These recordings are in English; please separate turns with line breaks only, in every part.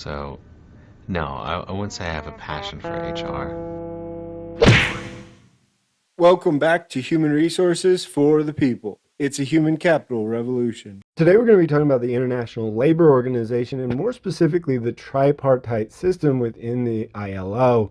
So, no, I wouldn't say I have a passion for HR.
Welcome back to Human Resources for the People. It's a human capital revolution. Today we're going to be talking about the International Labor Organization and more specifically the tripartite system within the ILO.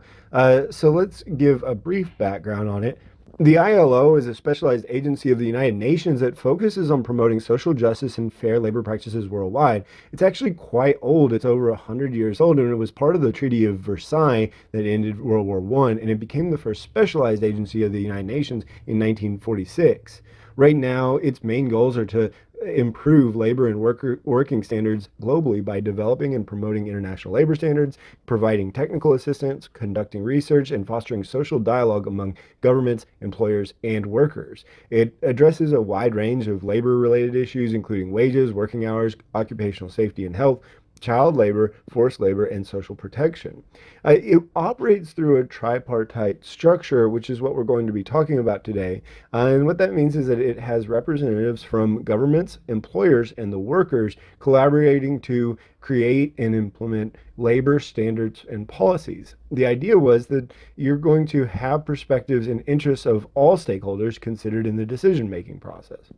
So let's give a brief background on it. The ILO is a specialized agency of the United Nations that focuses on promoting social justice and fair labor practices worldwide. It's actually quite old. It's over 100 years old, and it was part of the Treaty of Versailles that ended World War I, and it became the first specialized agency of the United Nations in 1946. Right now, its main goals are to improve labor and working standards globally by developing and promoting international labor standards, providing technical assistance, conducting research, and fostering social dialogue among governments, employers, and workers. It addresses a wide range of labor-related issues, including wages, working hours, occupational safety and health, child labor, forced labor, and social protection. It operates through a tripartite structure, which is what we're going to be talking about today. And what that means is that it has representatives from governments, employers, and the workers collaborating to create and implement labor standards and policies. The idea was that you're going to have perspectives and interests of all stakeholders considered in the decision-making process.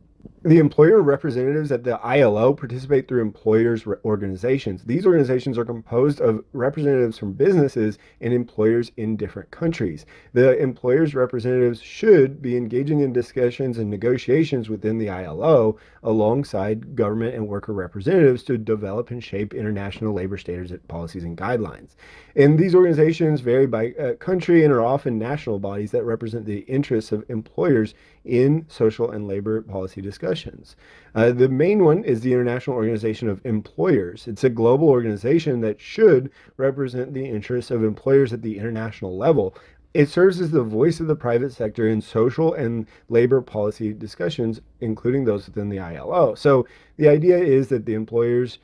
The employer representatives at the ILO participate through employers' organizations. These organizations are composed of representatives from businesses and employers in different countries. The employers' representatives should be engaging in discussions and negotiations within the ILO alongside government and worker representatives to develop and shape international labor standards, policies, and guidelines. And these organizations vary by country and are often national bodies that represent the interests of employers in social and labor policy discussions. The main one is the International Organization of Employers. It's a global organization that should represent the interests of employers at the international level. It serves as the voice of the private sector in social and labor policy discussions, including those within the ILO. So the idea is that the employers,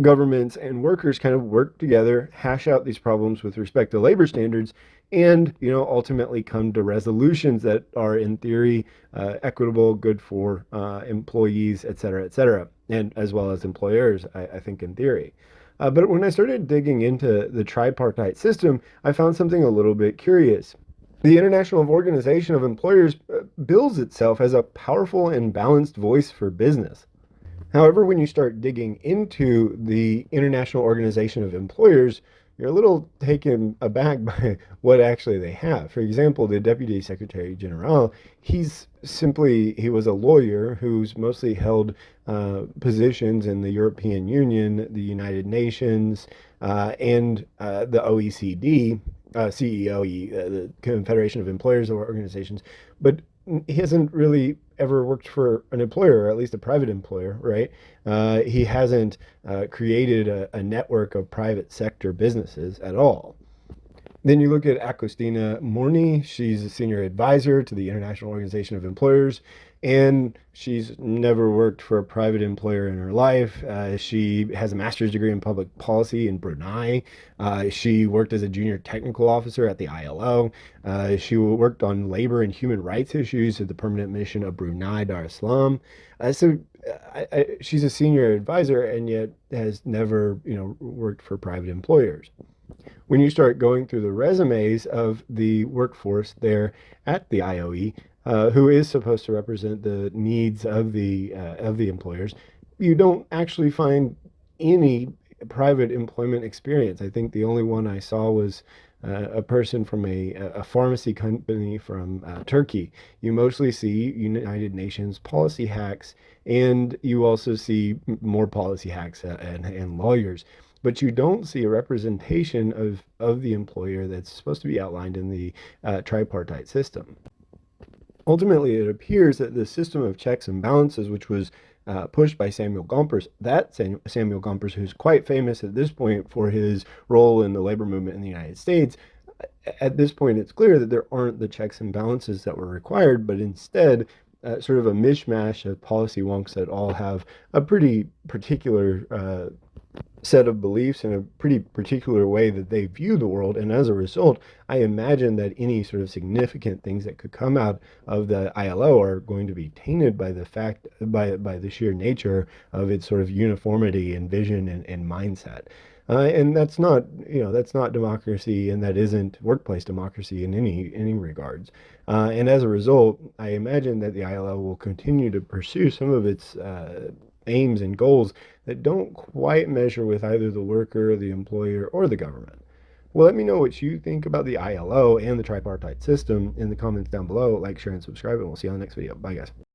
governments, and workers kind of work together, hash out these problems with respect to labor standards, and ultimately come to resolutions that are in theory equitable, good for employees, et cetera, and as well as employers, I think in theory. But when I started digging into the tripartite system, I found something a little bit curious. The International Organization of Employers bills itself as a powerful and balanced voice for business. However, when you start digging into the International Organization of Employers, you're a little taken aback by what actually they have. For example, the Deputy Secretary General, he was a lawyer who's mostly held positions in the European Union, the United Nations, and the OECD, CEOE, the Confederation of Employers Organizations. But he hasn't really ever worked for an employer, or at least a private employer, right? He hasn't created a network of private sector businesses at all. Then you look at Agostina Morni. She's a senior advisor to the International Organization of Employers, and she's never worked for a private employer in her life. She has a master's degree in public policy in Brunei. She worked as a junior technical officer at the ILO. She worked on labor and human rights issues at the Permanent Mission of Brunei Darussalam. She's a senior advisor and yet has never, worked for private employers. When you start going through the resumes of the workforce there at the IOE, who is supposed to represent the needs of the employers, you don't actually find any private employment experience. I think the only one I saw was a person from a pharmacy company from Turkey. You mostly see United Nations policy hacks, and you also see more policy hacks and lawyers. But you don't see a representation of the employer that's supposed to be outlined in the tripartite system. Ultimately, it appears that the system of checks and balances, which was pushed by Samuel Gompers, Samuel Gompers, who's quite famous at this point for his role in the labor movement in the United States, at this point, it's clear that there aren't the checks and balances that were required, but instead, sort of a mishmash of policy wonks that all have a pretty particular set of beliefs in a pretty particular way that they view the world. And as a result, I imagine that any sort of significant things that could come out of the ILO are going to be tainted by the sheer nature of its sort of uniformity and vision and mindset. And that's not, that's not democracy, and that isn't workplace democracy in any regards. And as a result, I imagine that the ILO will continue to pursue some of its aims and goals that don't quite measure with either the worker, the employer, or the government. Well, let me know what you think about the ILO and the tripartite system in the comments down below. Like, share, and subscribe, and we'll see you on the next video. Bye, guys.